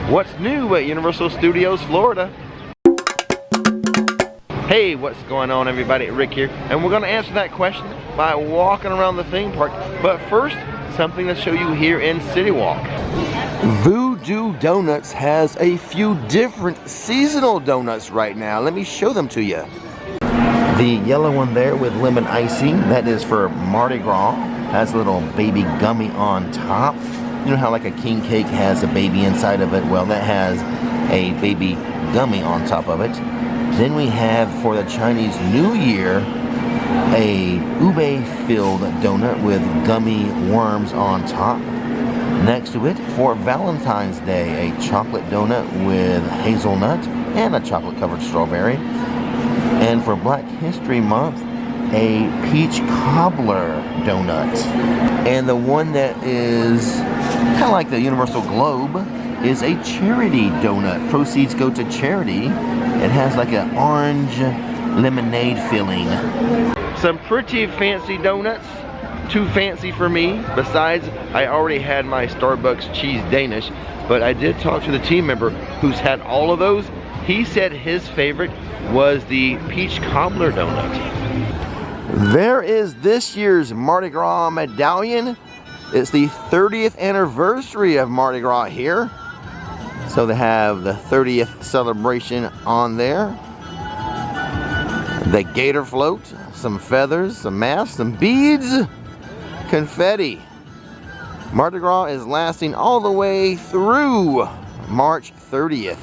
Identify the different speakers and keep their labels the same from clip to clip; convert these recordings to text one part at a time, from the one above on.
Speaker 1: What's new at Universal Studios Florida? Hey, what's going on everybody? Rick here, and we're going to answer that question by walking around the theme park. But first, something to show you here in CityWalk. Voodoo Donuts has a few different seasonal donuts right now. Let me show them to you. The yellow one there with lemon icing, that is for Mardi Gras. Has a little baby gummy on top. You know how like a king cake has a baby inside of it? Well, that has a baby gummy on top of it. Then we have for the Chinese New Year a ube-filled donut with gummy worms on top. Next to it, for Valentine's Day, a chocolate donut with hazelnut and a chocolate-covered strawberry. And for Black History Month, a peach cobbler donut. And the one that is kind of like the Universal Globe is a charity donut. Proceeds go to charity. It has like an orange lemonade filling. Some pretty fancy donuts. Too fancy for me. Besides, I already had my Starbucks cheese Danish, but I did talk to the team member who's had all of those. He said his favorite was the peach cobbler donut. There is this year's Mardi Gras medallion. It's the 30th anniversary of Mardi Gras here. So they have the 30th celebration on there. The gator float, some feathers, some masks, some beads, confetti. Mardi Gras is lasting all the way through March 30th.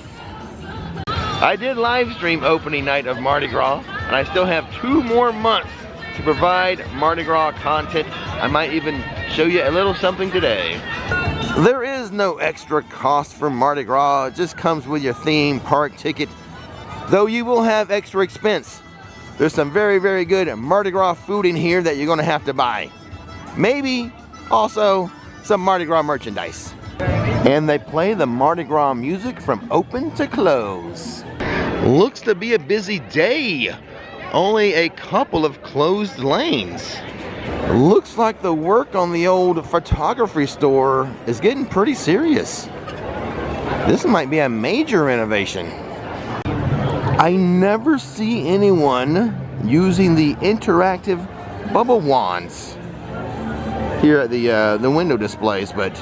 Speaker 1: I did live stream opening night of Mardi Gras, and I still have 2 more months to provide Mardi Gras content. I might even show you a little something today. There is no extra cost for Mardi Gras. It just comes with your theme park ticket, though you will have extra expense. There's some very, very good Mardi Gras food in here that you're gonna have to buy. Maybe also some Mardi Gras merchandise. And they play the Mardi Gras music from open to close. Looks to be a busy day. Only a couple of closed lanes. Looks like the work on the old photography store is getting pretty serious. This might be a major renovation. I never see anyone using the interactive bubble wands here at the window displays, but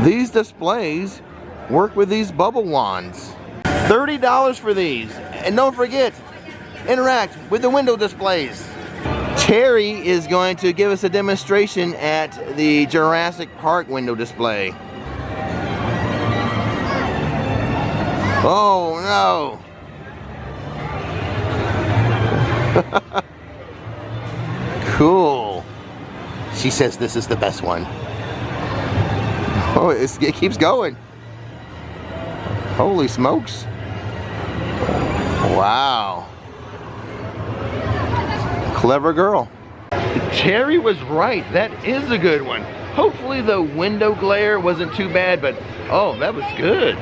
Speaker 1: these displays work with these bubble wands. $30 for these. And don't forget, interact with the window displays. Terry is going to give us a demonstration at the Jurassic Park window display. Oh no! Cool. She says this is the best one. Oh, it keeps going. Holy smokes. Wow. Clever girl. Terry was right. That is a good one. Hopefully the window glare wasn't too bad, but oh, that was good.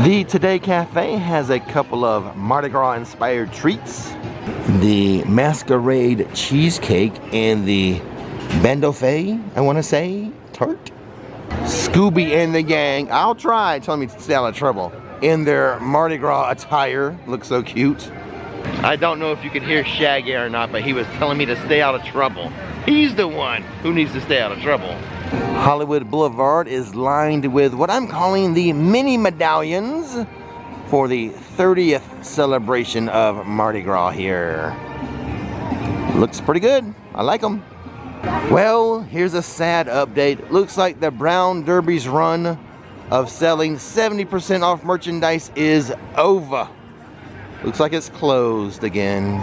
Speaker 1: The Today Cafe has a couple of Mardi Gras inspired treats. The Masquerade cheesecake and the Bandofay, I want to say, tart. Scooby and the gang, I'll try, telling me to stay out of trouble, in their Mardi Gras attire. Looks so cute. I don't know if you can hear Shaggy or not, but he was telling me to stay out of trouble. He's the one who needs to stay out of trouble. Hollywood Boulevard is lined with what I'm calling the mini medallions for the 30th celebration of Mardi Gras here. Looks pretty good. I like them. Well, here's a sad update. Looks like the Brown Derby's run of selling 70% off merchandise is over. Looks like it's closed again.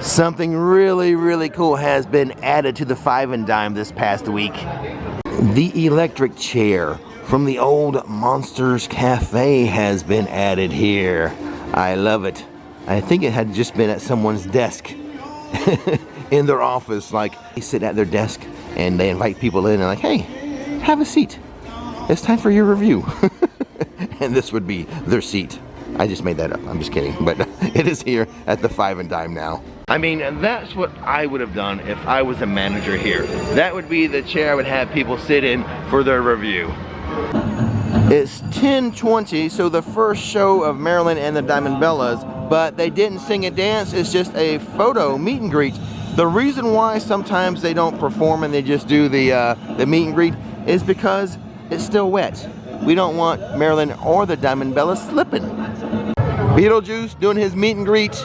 Speaker 1: Something really, really cool has been added to the Five and Dime this past week. The electric chair from the old Monsters Cafe has been added here. I love it. I think it had just been at someone's desk in their office. Like, they sit at their desk and they invite people in and like, hey, have a seat. It's time for your review. And this would be their seat. I just made that up. I'm just kidding. But it is here at the Five and Dime now. I mean, that's what I would have done if I was a manager here. That would be the chair I would have people sit in for their review. It's 10:20, so the first show of Marilyn and the Diamond Bellas, but they didn't sing and dance. It's just a photo meet and greet. The reason why sometimes they don't perform and they just do the meet and greet is because it's still wet. We don't want Marilyn or the Diamond Bellas slipping. Beetlejuice doing his meet and greet.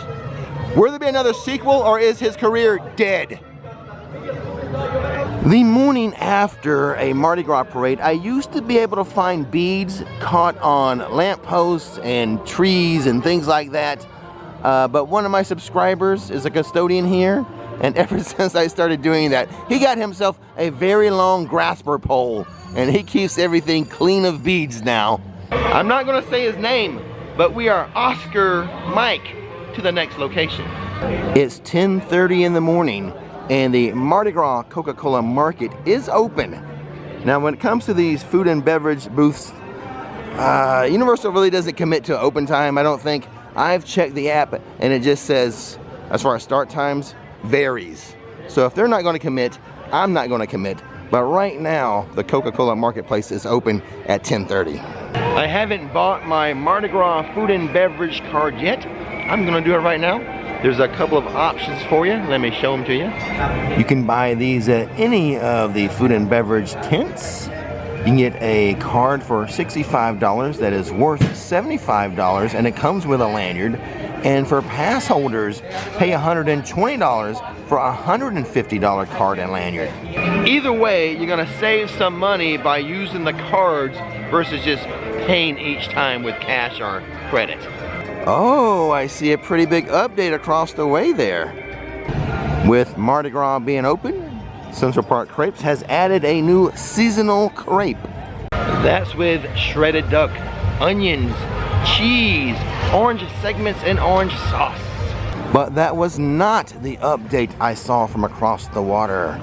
Speaker 1: Will there be another sequel, or is his career dead? The morning after a Mardi Gras parade, I used to be able to find beads caught on lampposts and trees and things like that. But one of my subscribers is a custodian here, and ever since I started doing that, he got himself a very long grasper pole, and he keeps everything clean of beads now. I'm not going to say his name, but we are Oscar Mike to the next location. It's 10:30 in the morning, and the Mardi Gras Coca-Cola market is open. Now, when it comes to these food and beverage booths, Universal really doesn't commit to open time, I don't think. I've checked the app, and it just says, as far as start times, varies. So if they're not going to commit, I'm not going to commit. But right now, the Coca-Cola marketplace is open at 10:30. I haven't bought my Mardi Gras food and beverage card yet. I'm going to do it right now. There's a couple of options for you. Let me show them to you. You can buy these at any of the food and beverage tents. You can get a card for $65 that is worth $75, and it comes with a lanyard. And for pass holders, pay $120 for a $150 card and lanyard. Either way, you're gonna save some money by using the cards versus just paying each time with cash or credit. Oh, I see a pretty big update across the way there. With Mardi Gras being open, Central Park Crepes has added a new seasonal crepe. That's with shredded duck, onions, cheese, orange segments, and orange sauce. But that was not the update I saw from across the water.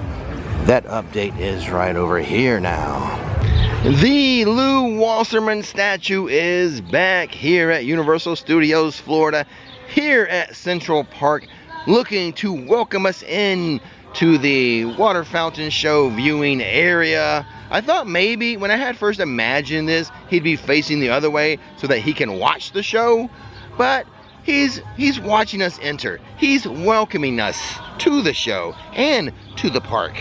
Speaker 1: That update is right over here now. The Lou Wasserman statue is back here at Universal Studios Florida, here at Central Park, looking to welcome us in to the water fountain show viewing area. I thought maybe when I had first imagined this, he'd be facing the other way so that he can watch the show, but he's watching us enter. He's welcoming us to the show and to the park.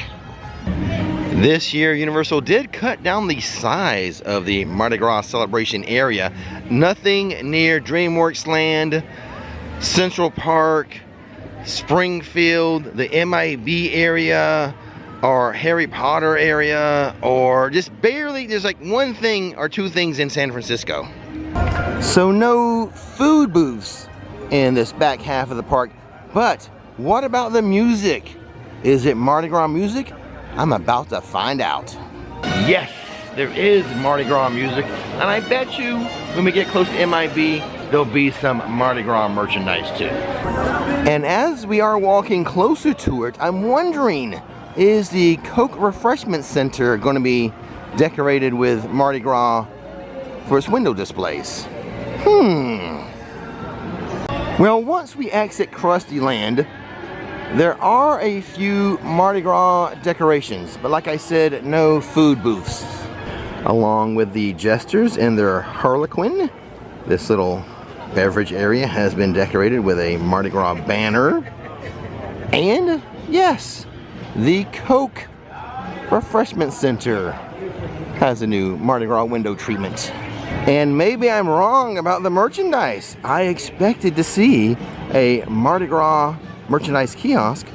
Speaker 1: This year, Universal did cut down the size of the Mardi Gras celebration area. Nothing near DreamWorks Land, Central Park, Springfield, the MIB area, or Harry Potter area, or just barely, there's like one thing or two things in San Francisco. So no food booths in this back half of the park, but what about the music? Is it Mardi Gras music? I'm about to find out. Yes, there is Mardi Gras music, and I bet you when we get close to MIB, there'll be some Mardi Gras merchandise too. And as we are walking closer to it, I'm wondering, is the Coke Refreshment Center going to be decorated with Mardi Gras for its window displays? Well, once we exit Krusty Land, there are a few Mardi Gras decorations, but like I said, no food booths. Along with the jesters and their harlequin, this little beverage area has been decorated with a Mardi Gras banner. And yes, the Coke Refreshment Center has a new Mardi Gras window treatment. And maybe I'm wrong about the merchandise. I expected to see a Mardi Gras merchandise kiosk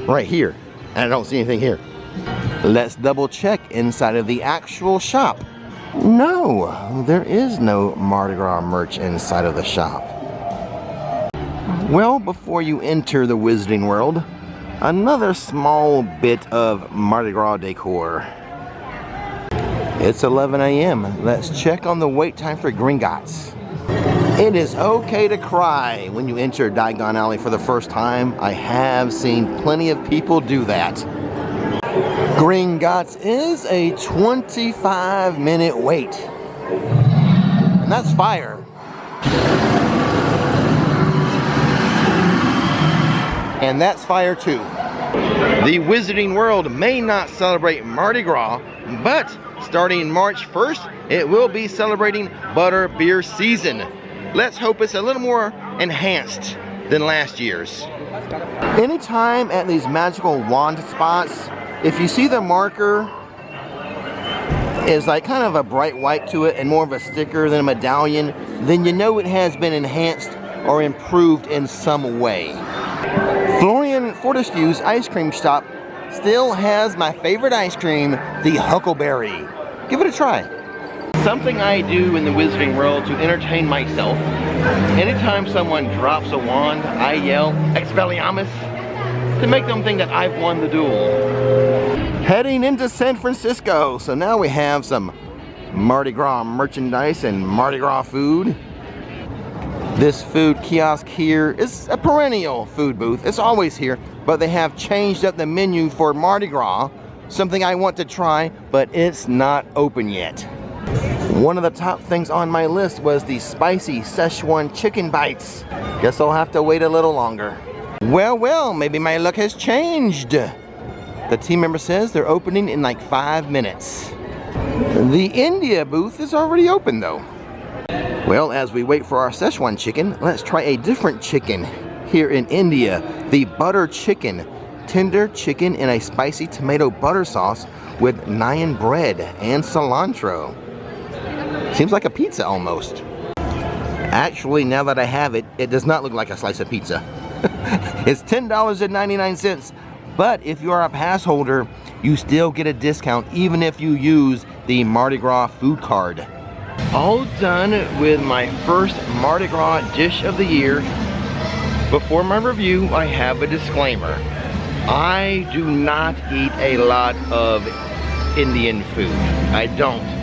Speaker 1: right here, and I don't see anything here. Let's double check inside of the actual shop. No, there is no Mardi Gras merch inside of the shop. Well, before you enter the Wizarding World, another small bit of Mardi Gras decor. It's 11 a.m. Let's check on the wait time for Gringotts. It is okay to cry when you enter Diagon Alley for the first time. I have seen plenty of people do that. Gringotts is a 25-minute wait. And that's fire. And that's fire too. The Wizarding World may not celebrate Mardi Gras, but starting March 1st, it will be celebrating butter beer season. Let's hope it's a little more enhanced than last year's. Anytime at these magical wand spots, if you see the marker is like kind of a bright white to it and more of a sticker than a medallion, then you know it has been enhanced or improved in some way. Florian Fortescue's ice cream shop still has my favorite ice cream, the Huckleberry. Give it a try. Something I do in the wizarding world to entertain myself. Anytime someone drops a wand, I yell, Expelliarmus, to make them think that I've won the duel. Heading into San Francisco, so now we have some Mardi Gras merchandise and Mardi Gras food. This food kiosk here is a perennial food booth. It's always here, but they have changed up the menu for Mardi Gras, something I want to try, but it's not open yet. One of the top things on my list was the spicy Szechuan chicken bites. Guess I'll have to wait a little longer. Well, maybe my luck has changed. The team member says they're opening in like 5 minutes. The India booth is already open though. Well, as we wait for our Szechuan chicken, let's try a different chicken here in India. The butter chicken. Tender chicken in a spicy tomato butter sauce with naan bread and cilantro. Seems like a pizza almost. Actually, now that I have it, it does not look like a slice of pizza. It's $10.99, but if you are a pass holder, you still get a discount even if you use the Mardi Gras food card. All done with my first Mardi Gras dish of the year. Before my review, I have a disclaimer. I do not eat a lot of Indian food. I don't.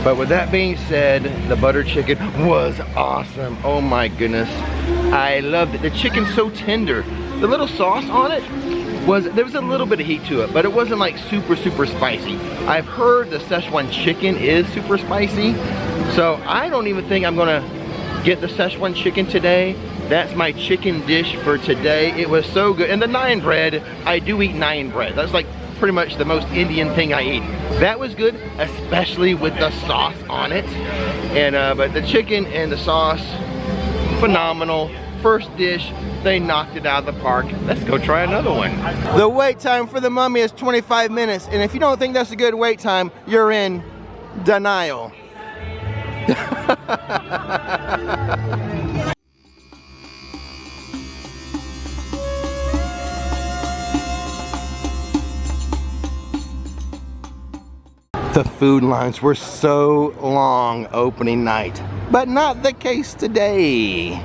Speaker 1: But with that being said, the butter chicken was awesome. Oh my goodness. I loved it. The chicken's so tender. The little sauce on it there was a little bit of heat to it, but it wasn't like super spicy. I've heard the Szechuan chicken is super spicy, so I don't even think I'm gonna get the Szechuan chicken today. That's my chicken dish for today. It was so good. And the naan bread, I do eat naan bread. That's like pretty much the most Indian thing I eat. That was good, especially with the sauce on it. And but the chicken and the sauce, phenomenal. First dish, they knocked it out of the park. Let's go try another one. The wait time for the mummy is 25 minutes, and if you don't think that's a good wait time, you're in denial. The food lines were so long opening night, but not the case today.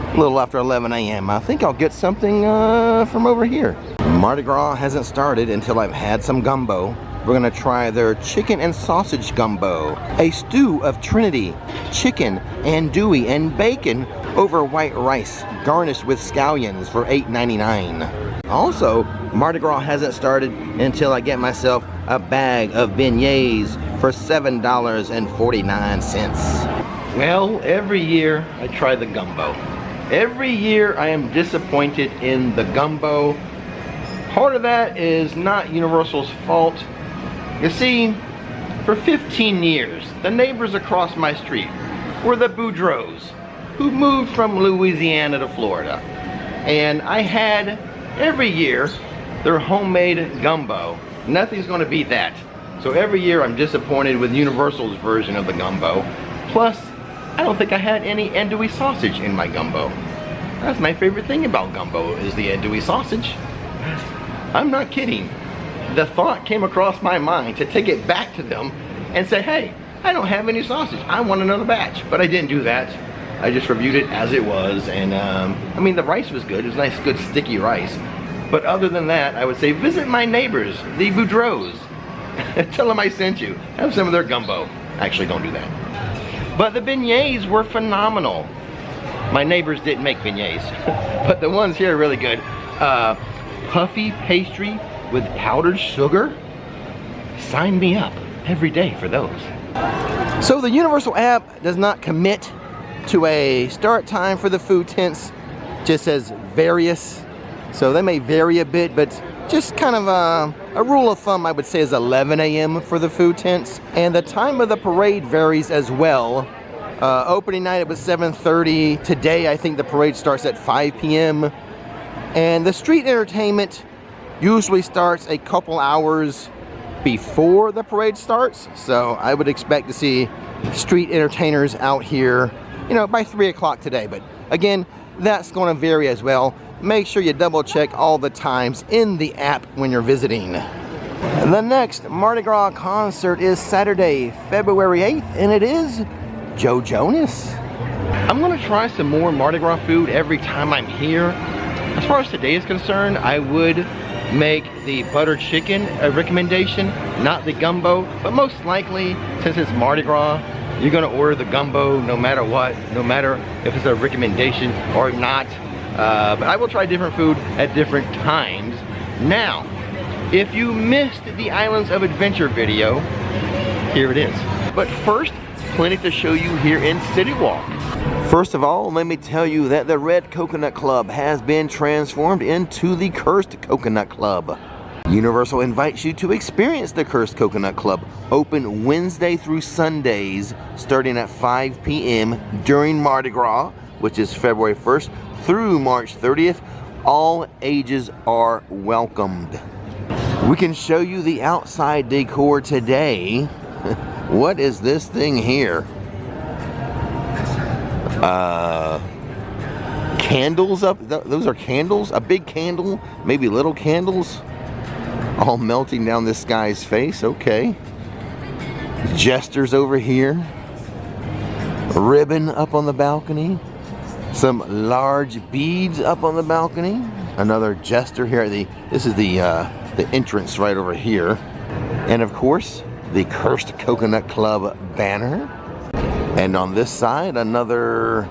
Speaker 1: A little after 11 a.m. I think I'll get something from over here. Mardi Gras hasn't started until I've had some gumbo. We're gonna try their chicken and sausage gumbo. A stew of Trinity, chicken, andouille, and bacon over white rice, garnished with scallions for $8.99. Also, Mardi Gras hasn't started until I get myself a bag of beignets for $7.49. Well, every year I try the gumbo. Every year I am disappointed in the gumbo. Part of that is not Universal's fault. You see, for 15 years, the neighbors across my street were the Boudreaux, who moved from Louisiana to Florida. And I had, every year, their homemade gumbo. Nothing's gonna beat that. So every year I'm disappointed with Universal's version of the gumbo. Plus, I don't think I had any andouille sausage in my gumbo. That's my favorite thing about gumbo, is the andouille sausage. I'm not kidding. The thought came across my mind to take it back to them and say, hey, I don't have any sausage. I want another batch. But I didn't do that. I just reviewed it as it was. And I mean, the rice was good. It was nice, good, sticky rice. But other than that, I would say visit my neighbors, the Boudreaux. Tell them I sent you. Have some of their gumbo. Actually, don't do that. But the beignets were phenomenal. My neighbors didn't make beignets, but the ones here are really good. Puffy pastry with powdered sugar. Sign me up every day for those. So the Universal app does not commit to a start time for the food tents. Just says various. So they may vary a bit, but just kind of a rule of thumb I would say is 11 a.m. for the food tents. And the time of the parade varies as well. Opening night it was 7:30. Today I think the parade starts at 5 p.m. And the street entertainment usually starts a couple hours before the parade starts. So I would expect to see street entertainers out here, you know, by 3 o'clock today. But again, that's going to vary as well. Make sure you double check all the times in the app when you're visiting. The next Mardi Gras concert is Saturday, February 8th, and it is Joe Jonas. I'm going to try some more Mardi Gras food every time I'm here. As far as today is concerned, I would make the butter chicken a recommendation, not the gumbo, but most likely, since it's Mardi Gras, you're going to order the gumbo no matter what, no matter if it's a recommendation or not. But I will try different food at different times. Now, if you missed the Islands of Adventure video, here it is. But first, plenty to show you here in CityWalk. First of all, let me tell you that the Red Coconut Club has been transformed into the Cursed Coconut Club. Universal invites you to experience the Cursed Coconut Club, open Wednesday through Sundays, starting at 5 p.m. during Mardi Gras, which is February 1st through March 30th. All ages are welcomed. We can show you the outside decor today. What is this thing here? Candles up, those are candles? A big candle, maybe little candles, all melting down this guy's face. Okay. Jesters over here. Ribbon up on the balcony. Some large beads up on the balcony. Another jester here. This is the entrance right over here. And of course, the Cursed Coconut Club banner. And on this side, another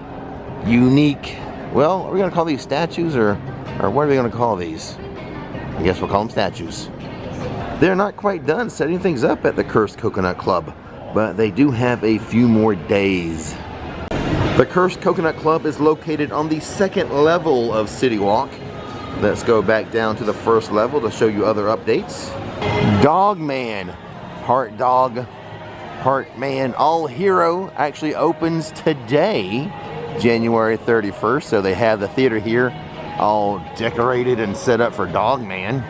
Speaker 1: unique, well, are we going to call these statues or what are we going to call these? I guess we'll call them statues. They're not quite done setting things up at the Cursed Coconut Club, but they do have a few more days. The Cursed Coconut Club is located on the second level of CityWalk. Let's go back down to the first level to show you other updates. Dog Man, Heart Dog, Heart Man, All Hero actually opens today, January 31st. So they have the theater here all decorated and set up for Dog Man.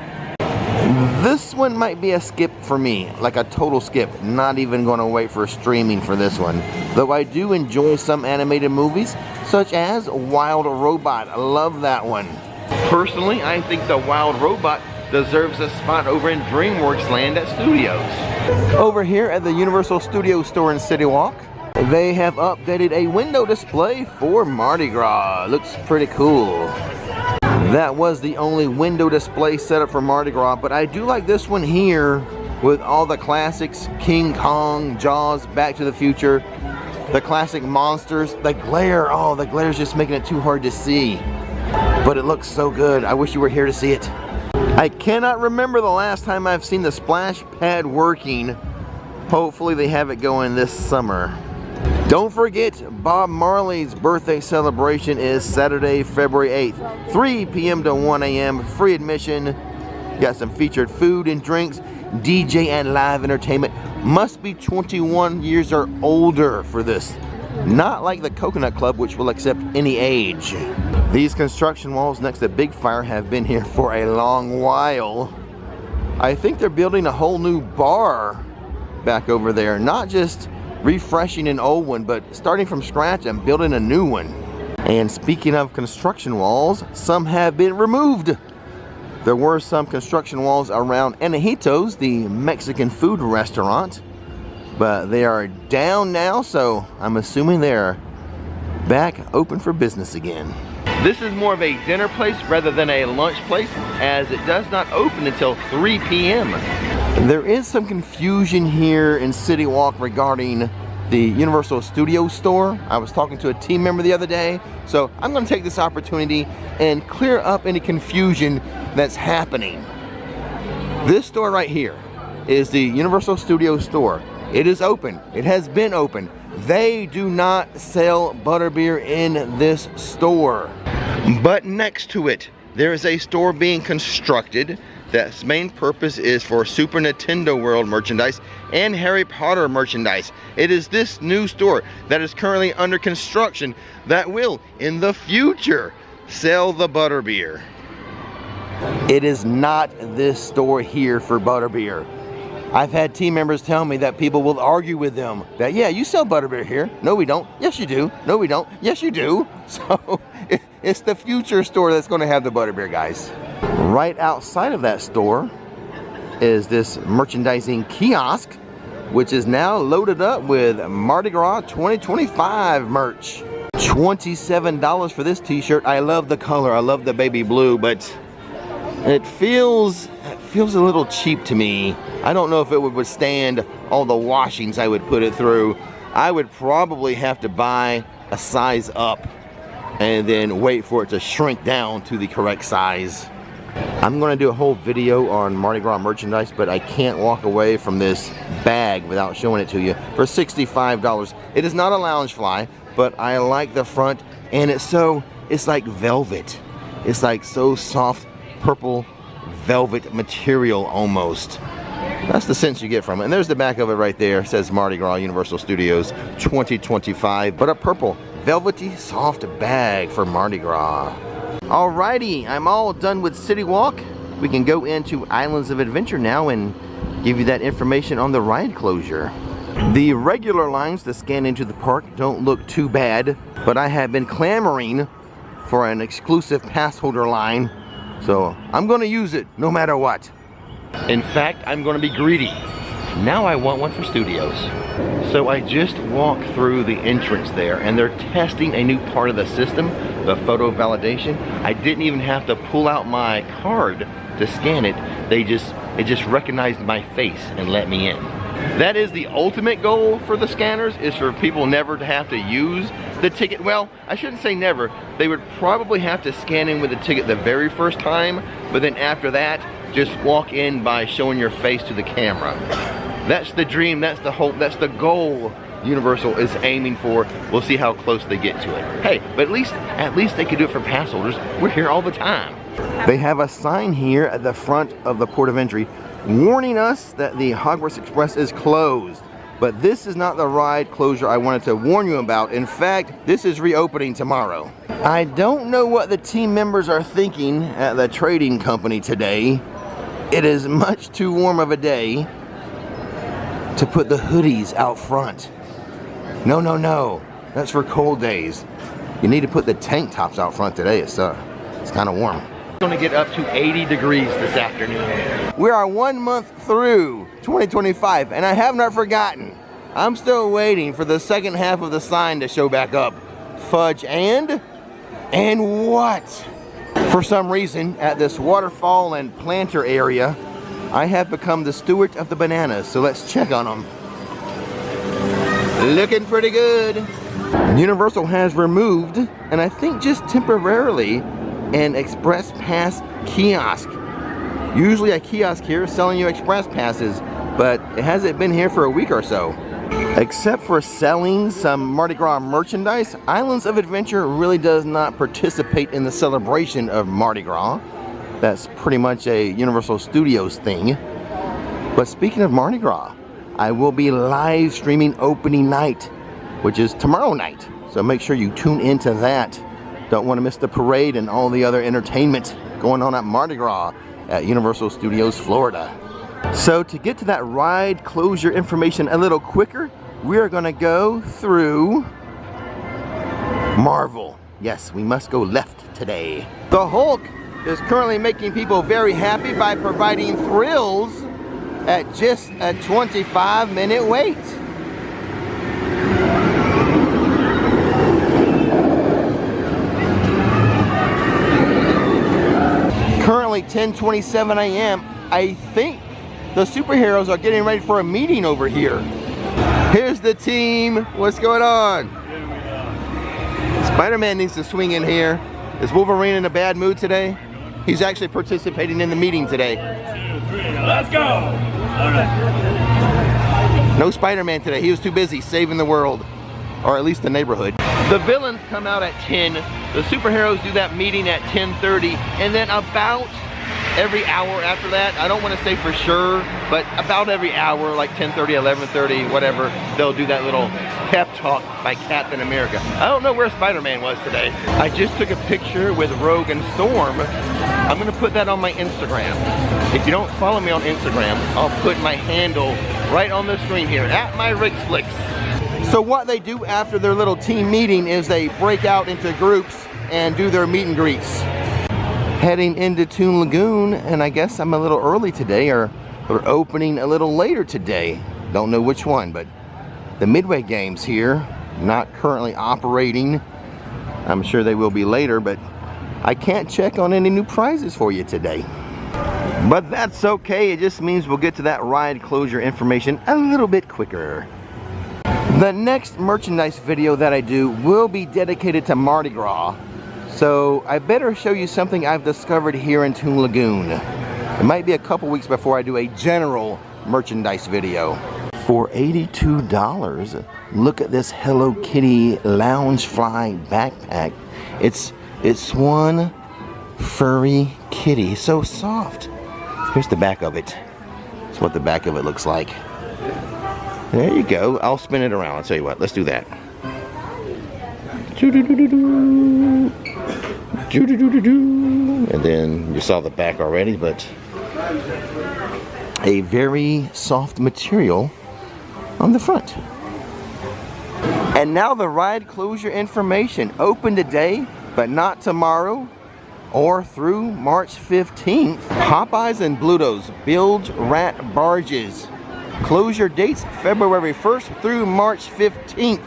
Speaker 1: This one might be a skip for me, like a total skip. Not even going to wait for streaming for this one. Though I do enjoy some animated movies, such as Wild Robot. I love that one. Personally, I think the Wild Robot deserves a spot over in DreamWorks Land at Studios. Over here at the Universal Studios store in CityWalk, they have updated a window display for Mardi Gras. Looks pretty cool. That was the only window display set up for Mardi Gras, but I do like this one here with all the classics, King Kong, Jaws, Back to the Future, the classic monsters. The glare, oh, the glare is just making it too hard to see. But it looks so good. I wish you were here to see it. I cannot remember the last time I've seen the splash pad working. Hopefully they have it going this summer. Don't forget, Bob Marley's birthday celebration is Saturday, February 8th, 3 p.m. to 1 a.m. Free admission. Got some featured food and drinks, DJ and live entertainment. Must be 21 years or older for this. Not like the Coconut Club, which will accept any age. These construction walls next to Big Fire have been here for a long while. I think they're building a whole new bar back over there. Not just refreshing an old one, but starting from scratch and building a new one. And speaking of construction walls, some have been removed. There were some construction walls around Anajitos, the Mexican food restaurant, but they are down now, so I'm assuming they're back open for business again. This is more of a dinner place rather than a lunch place, as it does not open until 3 p.m. There is some confusion here in CityWalk regarding the Universal Studios store. I was talking to a team member the other day, so I'm going to take this opportunity and clear up any confusion that's happening. This store right here is the Universal Studios store. It is open. It has been open. They do not sell butterbeer in this store. But next to it, there is a store being constructed That's main purpose is for Super Nintendo World merchandise and Harry Potter merchandise. It is this new store that is currently under construction that will, in the future, sell the butterbeer. It is not this store here for butterbeer. I've had team members tell me that people will argue with them that, yeah, you sell butterbeer here. No, we don't. Yes, you do. No, we don't. Yes, you do. So it's the future store that's going to have the butterbeer, guys. Right outside of that store is this merchandising kiosk, which is now loaded up with Mardi Gras 2025 merch. $27 for this t-shirt. I love the color. I love the baby blue, but it feels a little cheap to me. I don't know if it would withstand all the washings I would put it through. I would probably have to buy a size up and then wait for it to shrink down to the correct size. I'm going to do a whole video on Mardi Gras merchandise, but I can't walk away from this bag without showing it to you for $65. It is not a lounge fly, but I like the front, and it's like velvet. It's like so soft, purple velvet material almost. That's the sense you get from it. And there's the back of it right there. It says Mardi Gras Universal Studios 2025, but a purple velvety soft bag for Mardi Gras. Alrighty, I'm all done with CityWalk. We can go into Islands of Adventure now and give you that information on the ride closure. The regular lines to scan into the park don't look too bad, but I have been clamoring for an exclusive pass holder line, so I'm going to use it no matter what. In fact, I'm going to be greedy. Now I want one for studios. So I just walked through the entrance there, and they're testing a new part of the system, the photo validation. I didn't even have to pull out my card to scan it. It just recognized my face and let me in. That is the ultimate goal for the scanners, is for people never to have to use the ticket. Well, I shouldn't say never. They would probably have to scan in with the ticket the very first time, but then after that, just walk in by showing your face to the camera. That's the dream, that's the hope, that's the goal Universal is aiming for. We'll see how close they get to it. Hey, but at least they could do it for pass holders. We're here all the time. They have a sign here at the front of the port of entry warning us that the Hogwarts Express is closed. But this is not the ride closure I wanted to warn you about. In fact, this is reopening tomorrow. I don't know what the team members are thinking at the trading company today. It is much too warm of a day to put the hoodies out front. No, no, no. That's for cold days. You need to put the tank tops out front today. It's kind of warm. It's going to get up to 80 degrees this afternoon. We are 1 month through 2025, and I have not forgotten. I'm still waiting for the second half of the sign to show back up. Fudge and what? For some reason, at this waterfall and planter area, I have become the steward of the bananas, so let's check on them. Looking pretty good. Universal has removed, and I think just temporarily, an Express Pass kiosk. Usually a kiosk here is selling you Express Passes, but it hasn't been here for a week or so. Except for selling some Mardi Gras merchandise, Islands of Adventure really does not participate in the celebration of Mardi Gras. That's pretty much a Universal Studios thing. But speaking of Mardi Gras, I will be live streaming opening night, which is tomorrow night. So make sure you tune into that. Don't want to miss the parade and all the other entertainment going on at Mardi Gras at Universal Studios Florida. So to get to that ride closure information a little quicker, we are going to go through Marvel. Yes, we must go left today. The Hulk is currently making people very happy by providing thrills at just a 25-minute wait. Currently 10:27 a.m. I think the superheroes are getting ready for a meeting over here. Here's the team. What's going on? Spider-Man needs to swing in here. Is Wolverine in a bad mood today? He's actually participating in the meeting today.
Speaker 2: 2, 3, let's go! All right.
Speaker 1: No Spider-Man today. He was too busy saving the world, or at least the neighborhood. The villains come out at 10. The superheroes do that meeting at 10:30, and then about every hour after that. I don't want to say for sure, but about every hour, like 10:30, 11:30, whatever, they'll do that little pep talk by Captain America. I don't know where Spider-Man was today. I just took a picture with Rogue and Storm. I'm gonna put that on my Instagram. If you don't follow me on Instagram, I'll put my handle right on the screen here, at my Rix Flix. So what they do after their little team meeting is they break out into groups and do their meet and greets. Heading into Toon Lagoon, and I guess I'm a little early today, or we're opening a little later today. Don't know which one, but the Midway games here, not currently operating. I'm sure they will be later, but I can't check on any new prizes for you today. But that's okay, it just means we'll get to that ride closure information a little bit quicker. The next merchandise video that I do will be dedicated to Mardi Gras. So I better show you something I've discovered here in Toon Lagoon. It might be a couple weeks before I do a general merchandise video. For $82, look at this Hello Kitty Loungefly backpack. It's one furry kitty, so soft. Here's the back of it. That's what the back of it looks like. There you go. I'll spin it around. I'll tell you what. Let's do that. And then you saw the back already, but a very soft material on the front. And now the ride closure information. Open today, but not tomorrow or through March 15th. Popeyes and Bluto's Bilge Rat Barges. Closure dates February 1st through March 15th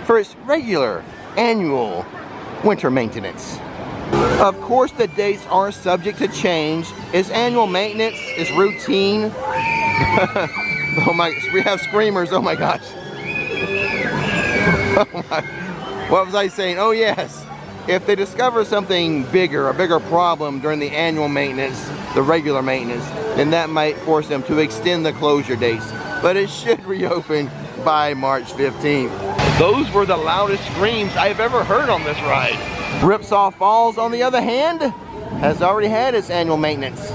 Speaker 1: for its regular annual winter maintenance. Of course, the dates are subject to change. It's annual maintenance, it's routine. Oh my, we have screamers, oh my gosh. Oh my, what was I saying? Oh yes, if they discover something bigger, a bigger problem during the annual maintenance, the regular maintenance, then that might force them to extend the closure dates. But it should reopen by March 15th. Those were the loudest screams I've ever heard on this ride. Ripsaw Falls, on the other hand, has already had its annual maintenance.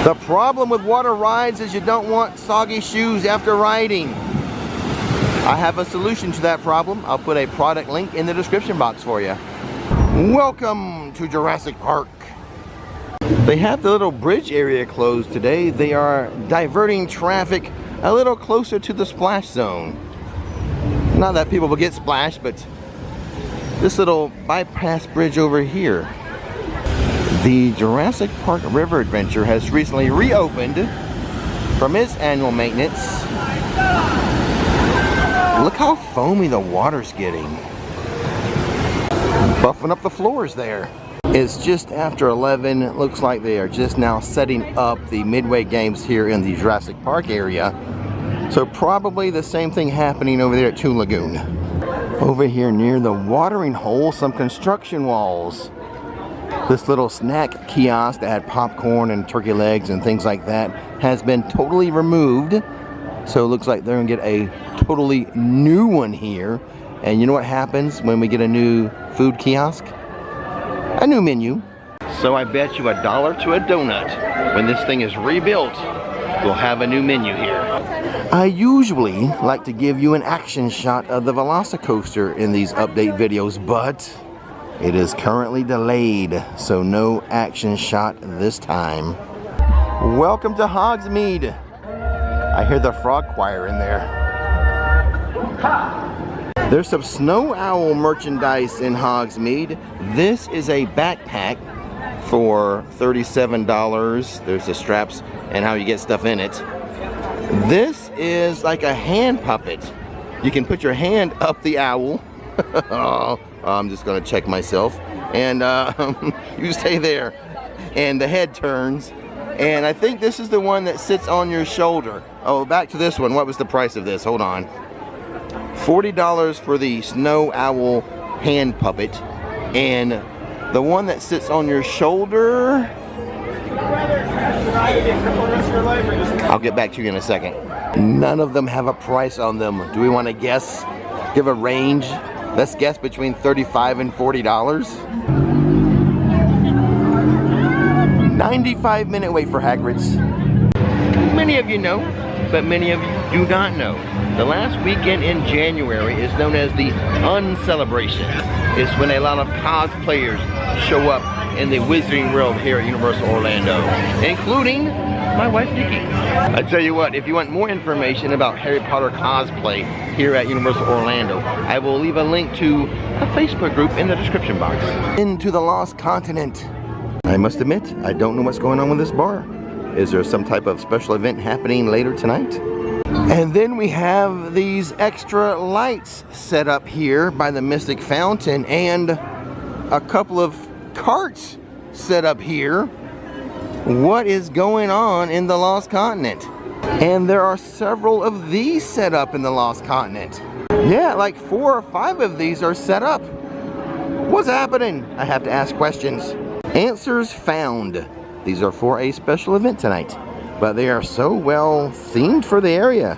Speaker 1: The problem with water rides is you don't want soggy shoes after riding. I have a solution to that problem. I'll put a product link in the description box for you. Welcome to Jurassic Park. They have the little bridge area closed today. They are diverting traffic a little closer to the splash zone. Not that people will get splashed, but this little bypass bridge over here. The Jurassic Park River Adventure has recently reopened from its annual maintenance. Look how foamy the water's getting. Buffing up the floors there. It's just after 11. It looks like they are just now setting up the Midway games here in the Jurassic Park area. So probably the same thing happening over there at Toon Lagoon. Over here near the watering hole, some construction walls. This little snack kiosk that had popcorn and turkey legs and things like that has been totally removed. So it looks like they're gonna get a totally new one here. And you know what happens when we get a new food kiosk? A new menu. So I bet you $1 to a donut, when this thing is rebuilt, we'll have a new menu here. I usually like to give you an action shot of the Velocicoaster in these update videos, but it is currently delayed, so no action shot this time. Welcome to Hogsmeade. I hear the frog choir in there. There's some Snow Owl merchandise in Hogsmeade. This is a backpack for $37. There's the straps and how you get stuff in it. This is like a hand puppet. You can put your hand up the owl. Oh, I'm just gonna check myself. And you stay there. And the head turns. And I think this is the one that sits on your shoulder. Oh, back to this one. What was the price of this? Hold on. $40 for the Snow Owl hand puppet. And the one that sits on your shoulder, I'll get back to you in a second. None of them have a price on them. Do we want to guess? Give a range? Let's guess between $35 and $40. 95-minute wait for Hagrid's. Many of you know, but many of you do not know. The last weekend in January is known as the Uncelebration. It's when a lot of cosplayers show up in the Wizarding World here at Universal Orlando, including my wife Nikki. I tell you what, if you want more information about Harry Potter cosplay here at Universal Orlando, I will leave a link to a Facebook group in the description box. Into the Lost Continent. I must admit, I don't know what's going on with this bar. Is there some type of special event happening later tonight? And then we have these extra lights set up here by the Mystic Fountain and a couple of carts set up here. What is going on in the Lost Continent? And there are several of these set up in the Lost Continent. Yeah, like 4 or 5 of these are set up. What's happening? I have to ask questions. Answers found. These are for a special event tonight, but they are so well themed for the area.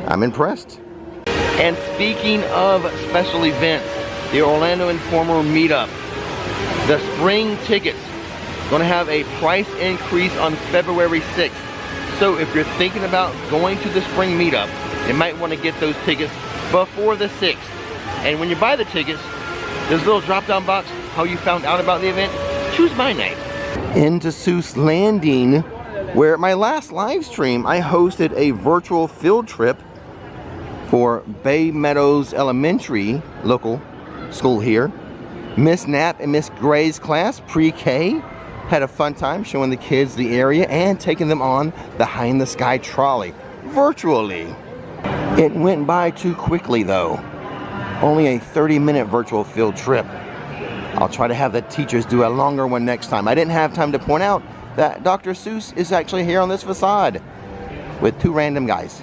Speaker 1: I'm impressed. And speaking of special events, the Orlando Informer Meetup, the spring tickets, going to have a price increase on February 6th. So if you're thinking about going to the spring meetup, you might want to get those tickets before the 6th. And when you buy the tickets, there's a little drop-down box, how you found out about the event. Choose my name. Into Seuss Landing, where my last live stream, I hosted a virtual field trip for Bay Meadows Elementary, local school here. Miss Knapp and Miss Gray's class, pre-K, had a fun time showing the kids the area and taking them on the High in the Sky trolley, virtually. It went by too quickly though. Only a 30-minute virtual field trip. I'll try to have the teachers do a longer one next time. I didn't have time to point out that Dr. Seuss is actually here on this facade with 2 random guys.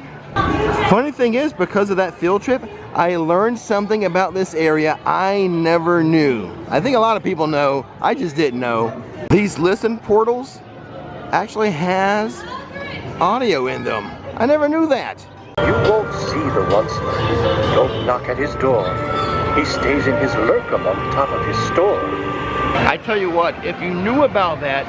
Speaker 1: Funny thing is, because of that field trip, I learned something about this area I never knew. I think a lot of people know, I just didn't know. These listen portals actually has audio in them. I never knew that.
Speaker 3: You won't see the Onceler. Don't knock at his door. He stays in his lurkum on top of his store.
Speaker 1: I tell you what, if you knew about that,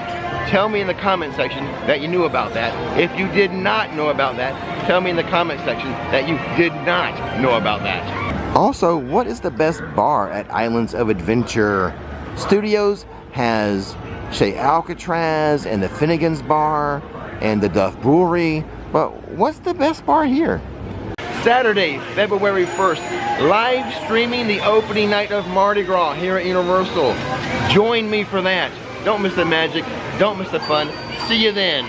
Speaker 1: tell me in the comment section that you knew about that. If you did not know about that, tell me in the comment section that you did not know about that. Also, what is the best bar at Islands of Adventure? Studios has Chez Alcatraz and the Finnegan's Bar and the Duff Brewery, but what's the best bar here? Saturday, February 1st, live streaming the opening night of Mardi Gras here at Universal. Join me for that. Don't miss the magic, don't miss the fun. See you then.